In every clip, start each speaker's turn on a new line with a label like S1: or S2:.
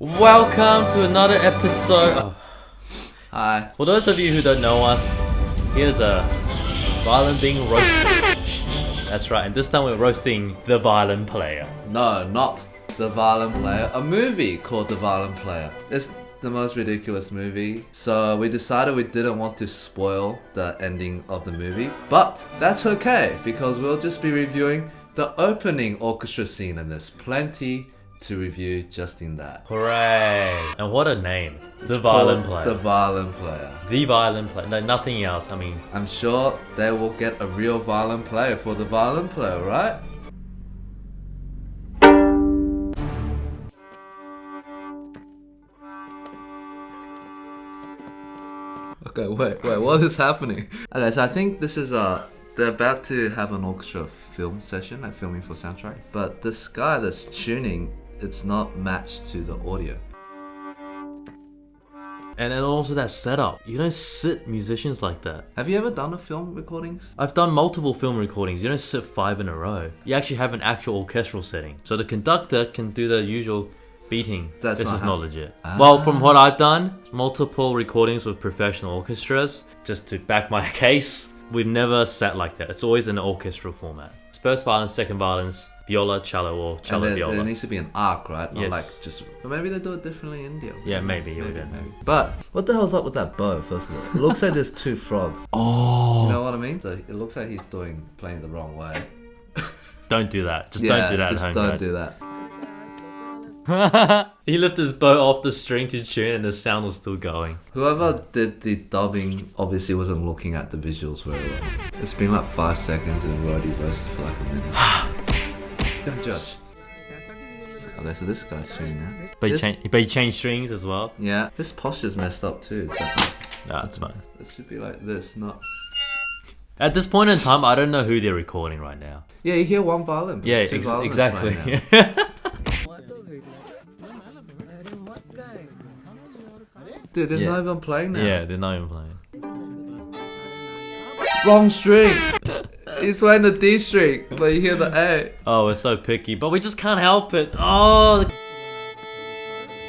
S1: Welcome to another episode.
S2: Hi.
S1: For those of you who don't know us, here's a violin being roasted. That's right, and this time we're roasting the violin player.
S2: No, not The Violin Player. A movie called The Violin Player. It's the most ridiculous movie. So we decided we didn't want to spoil the ending of the movie. But that's okay, because we'll just be reviewing the opening orchestra scene, and there's plenty to review just in that.
S1: Hooray! And what a name. The Violin Player.
S2: The Violin Player.
S1: The Violin Player. No, nothing else. I mean,
S2: I'm sure they will get a real violin player for The Violin Player, right? Okay, wait, what is happening? Okay, so I think this is they're about to have an orchestra film session, like filming for soundtrack. But this guy that's tuning, it's not matched to the audio.
S1: and then also that setup. You don't sit musicians like that.
S2: Have you ever done a film recordings?
S1: I've done multiple film recordings. You don't sit 5 in a row. You actually have an actual orchestral setting. So the conductor can do the usual beating.
S2: That's
S1: this
S2: not
S1: is
S2: how-
S1: not legit. Well, from what I've done, multiple recordings with professional orchestras, just to back my case, we've never sat like that. It's always in an orchestral format. It's first violin, second violins, viola, cello, or cello,
S2: And
S1: viola.
S2: there needs to be an arc, right? Not
S1: Yes.
S2: like just. But maybe they do it differently in India.
S1: Yeah, maybe.
S2: Maybe. But what the hell's up with that bow? First of all, it looks like there's two frogs.
S1: Oh,
S2: You know what I mean? So it looks like he's playing the wrong way.
S1: don't do that. Just don't do that
S2: just
S1: at home,
S2: don't
S1: guys.
S2: do that.
S1: He lifted his bow off the string to tune and the sound was still going.
S2: Whoever did the dubbing obviously wasn't looking at the visuals very well. It's been like 5 seconds and we've already roasted for like a minute. Don't judge. Okay, so this guy's tuning now.
S1: But
S2: This-
S1: he changed strings as well.
S2: Yeah, this posture's messed up too. It's like,
S1: No, that's fine.
S2: it should be like this, not.
S1: At this point in time, I don't know who they're recording right now.
S2: Yeah, you hear one violin. But
S1: Yeah,
S2: it's two violins
S1: exactly.
S2: playing now. Dude, there's
S1: Yeah.
S2: not even playing now.
S1: Yeah, they're not even playing.
S2: Wrong string. He's playing the D string, but you hear the A.
S1: Oh, we're so picky, but we just can't help it. Oh,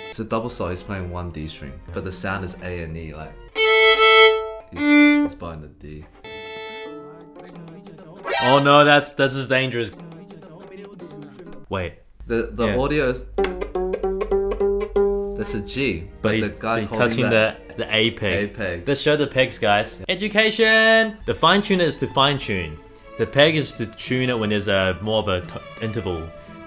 S2: It's a double saw. He's playing one D string, but the sound is A and E. Like he's playing the D.
S1: oh no, that's just dangerous. Wait,
S2: The
S1: Yeah.
S2: audio is. That's a G,
S1: but
S2: the
S1: he's
S2: guy's holding
S1: touching
S2: that
S1: the A peg.
S2: A peg.
S1: Let's show the pegs, guys. Education. The fine tuner is to fine tune. The peg is to tune it when there's a more of a interval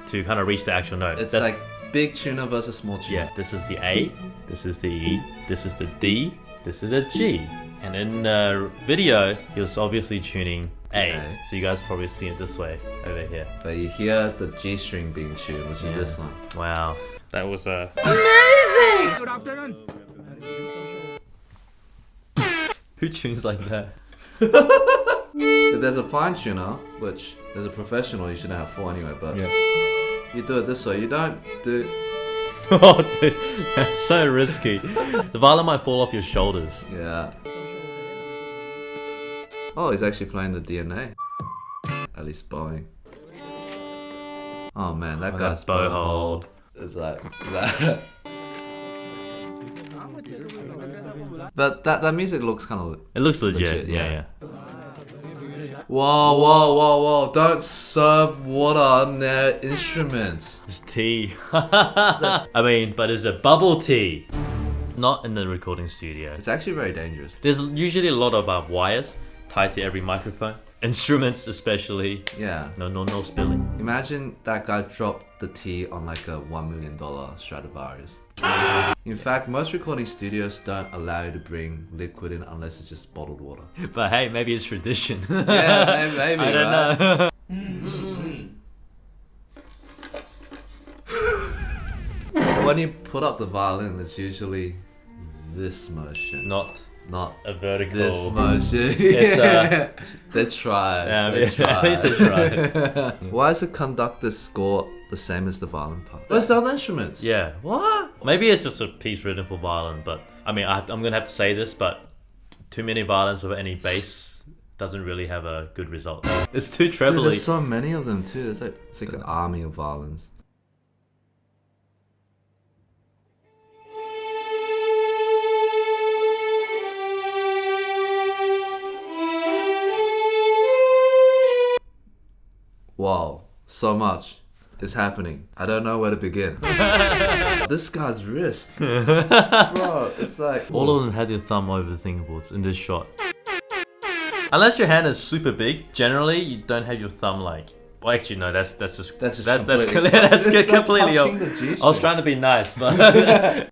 S1: to kind of reach the actual note.
S2: It's
S1: That's-
S2: like big tuner versus small tuner.
S1: yeah. This is the A. This is the E. This is the D. This is the G. And in the video, he was obviously tuning A.
S2: A.
S1: So you guys probably see it this way over here.
S2: But you hear the G string being tuned, which is this one.
S1: Wow, that was
S3: Good afternoon.
S1: who tunes like that?
S2: If there's a fine tuner, which there's a professional, you shouldn't have 4 anyway. But you do it this way. You don't do.
S1: Oh, dude, that's so risky. The violin might fall off your shoulders.
S2: Yeah. Oh, he's actually playing the DNA. At least bowing. Oh man, that
S1: Oh,
S2: guy's
S1: that bow hold.
S2: is like that. But that music looks kind of.
S1: It looks legit.
S2: Legit,
S1: yeah,
S2: yeah. Whoa! Don't serve water on their instruments.
S1: It's tea. I mean, but it's a bubble tea. Not in the recording studio.
S2: It's actually very dangerous.
S1: There's usually a lot of wires tied to every microphone. Instruments especially.
S2: Yeah.
S1: No spilling.
S2: Imagine that guy dropped the tea on like a $1 million Stradivarius. In fact, most recording studios don't allow you to bring liquid in unless it's just bottled water.
S1: But hey, maybe it's tradition.
S2: Yeah, maybe,
S1: I don't
S2: right?
S1: know.
S2: When you put up the violin, it's usually this motion,
S1: Not
S2: not
S1: a vertical.
S2: this motion.
S1: It's
S2: They tried.
S1: Yeah,
S2: They
S1: at least they tried.
S2: Why is the conductor's score the same as the violin part? Where's the other instruments?
S1: Yeah. What? Maybe it's just a piece written for violin, but I mean, I'm gonna have to say this, but too many violins with any bass doesn't really have a good result. It's too
S2: Dude,
S1: trebly.
S2: there's so many of them too. It's like an army of violins. So much is happening. I don't know where to begin. This guy's wrist. Bro, it's like...
S1: All of them had their thumb over the thingaboards in this shot. Unless your hand is super big, generally you don't have your thumb like... Well, actually, no, that's completely off. I was trying to be nice, but...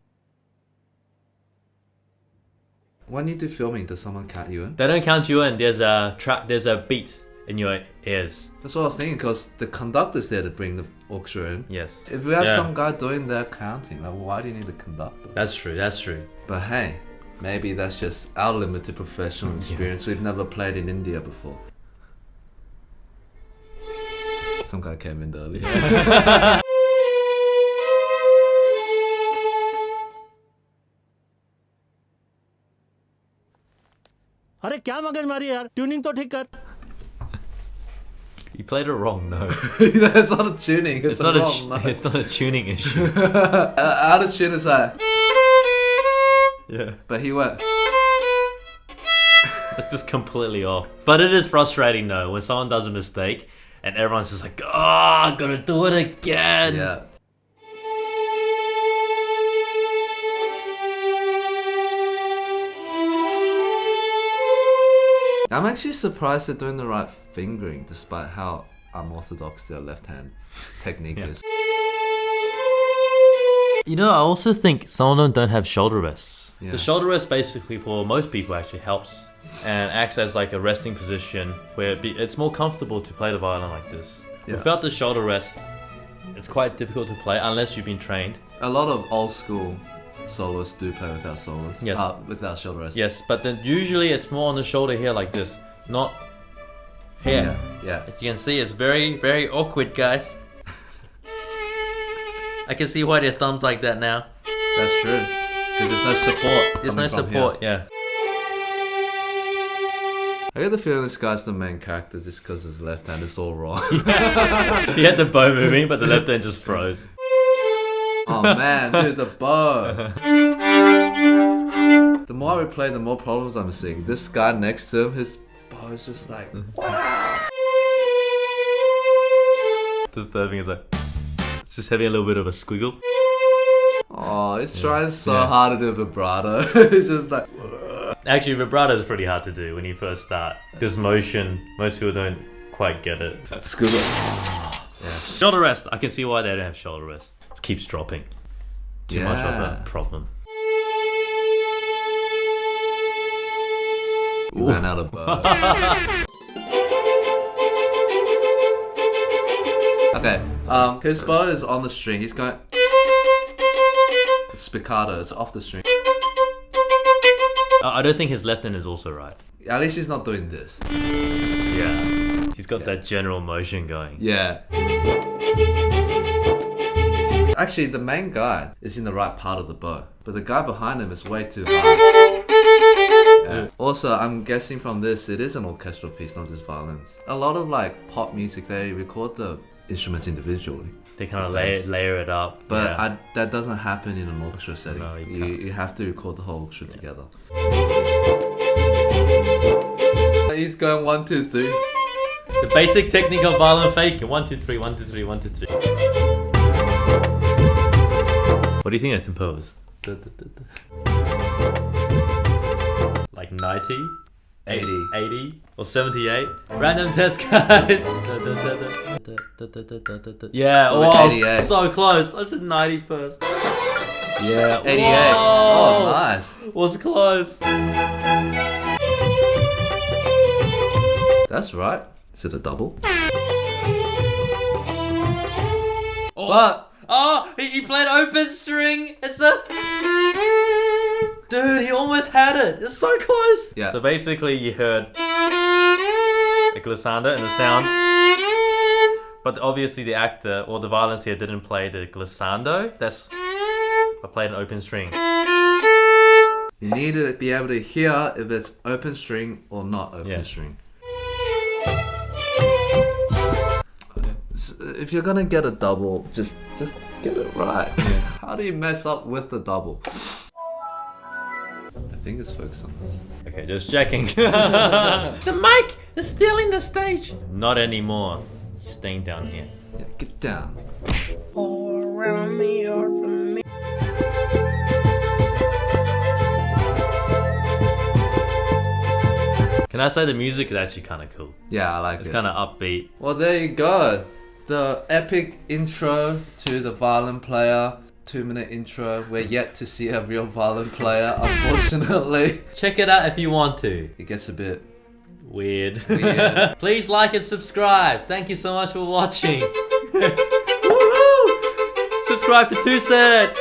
S2: When you do filming, does someone count you in?
S1: They don't count you in. There's a beat in your ears.
S2: That's what I was thinking, because the conductor's there to bring the orchestra in.
S1: Yes.
S2: If we have some guy doing that counting, like, why do you need the conductor?
S1: That's true, that's true.
S2: But hey, maybe that's just our limited professional experience. We've never played in India before. Some guy came in early.
S3: अरे क्या मगजमारी यार tuning तो ठीक कर
S1: You played it wrong, no.
S2: That's not a tuning. It's not
S1: it's not a tuning issue.
S2: Out of tune is like...
S1: Yeah.
S2: But he went...
S1: It's just completely off. But it is frustrating though, when someone does a mistake and everyone's just like, oh, I gotta do it again.
S2: Yeah. I'm actually surprised they're doing the right fingering, despite how unorthodox their left hand technique is.
S1: You know, I also think some of them don't have shoulder rests.
S2: Yeah.
S1: The shoulder rest basically for most people actually helps and acts as like a resting position where it's more comfortable to play the violin like this.
S2: Yeah.
S1: Without the shoulder rest, it's quite difficult to play unless you've been trained.
S2: A lot of old school soloists do play without solos.
S1: Yes.
S2: Without shoulder rest.
S1: Yes, but then usually it's more on the shoulder here like this, not here.
S2: Yeah.
S1: As you can see, it's very, very awkward, guys. I can see why their thumb's like that now.
S2: That's true. Because there's no support.
S1: There's no support, yeah.
S2: I get the feeling this guy's the main character just because his left hand is all wrong.
S1: He had the bow moving, but the left hand just froze.
S2: Oh man, dude, the bow. The more we play, the more problems I'm seeing. This guy next to him, his bow is just like, wow.
S1: The third thing is like, it's just having a little bit of a squiggle.
S2: Oh, he's trying so hard to do vibrato. It's just like...
S1: Actually, vibrato is pretty hard to do when you first start. This motion, most people don't quite get it.
S2: Squiggle.
S1: Shoulder rest. I can see why they don't have shoulder rest. It keeps dropping. Too much of a problem.
S2: We ran out of bow. Okay, his bow is on the string. He's going... It's spiccato. It's off the string.
S1: I don't think his left hand is also right.
S2: At least he's not doing this.
S1: Yeah. He's got that general motion going.
S2: Yeah. Actually, the main guy is in the right part of the bow, but the guy behind him is way too high. Yeah. Also, I'm guessing from this, it is an orchestral piece, not just violins. A lot of like pop music, they record the instruments individually.
S1: They kind of layer it up.
S2: But that doesn't happen in an orchestra setting.
S1: No,
S2: you have to record the whole orchestra together. He's going 1, 2, 3.
S1: The basic technique of violin fake. 1, 2, 3, 1, 2, 3, 1, 2, 3. What do you think that tempo is? Like 90? 80 or 78? Random test, guys. Yeah, oh,
S2: 88.
S1: so close. I said 90 first. Yeah,
S2: 88.
S1: Whoa.
S2: Oh, nice.
S1: Was close.
S2: That's right. Is it a double?
S1: Oh.
S2: What?
S1: Oh, he played open string. It's a... Dude, he almost had it. It's so close.
S2: Yeah.
S1: So basically you heard a glissando in the sound. But obviously the actor or the violinist here didn't play the glissando. I played an open string.
S2: You need to be able to hear if it's open string or not open string. If you're gonna get a double, just get it right. How do you mess up with the double? I think it's focused on this.
S1: Okay, just checking. The mic is stealing the stage. Not anymore. He's staying down here.
S2: Yeah, get down.
S4: All around me or from me.
S1: Can I say the music is actually kind of cool?
S2: Yeah, I like
S1: It's
S2: it.
S1: kind of upbeat.
S2: Well, there you go. The epic intro to the violin player. 2-minute intro. We're yet to see a real violin player, unfortunately.
S1: Check it out if you want to.
S2: It gets a bit
S1: Weird.
S2: weird.
S1: Please like and subscribe. Thank you so much for watching. Woohoo! Subscribe to Two Set.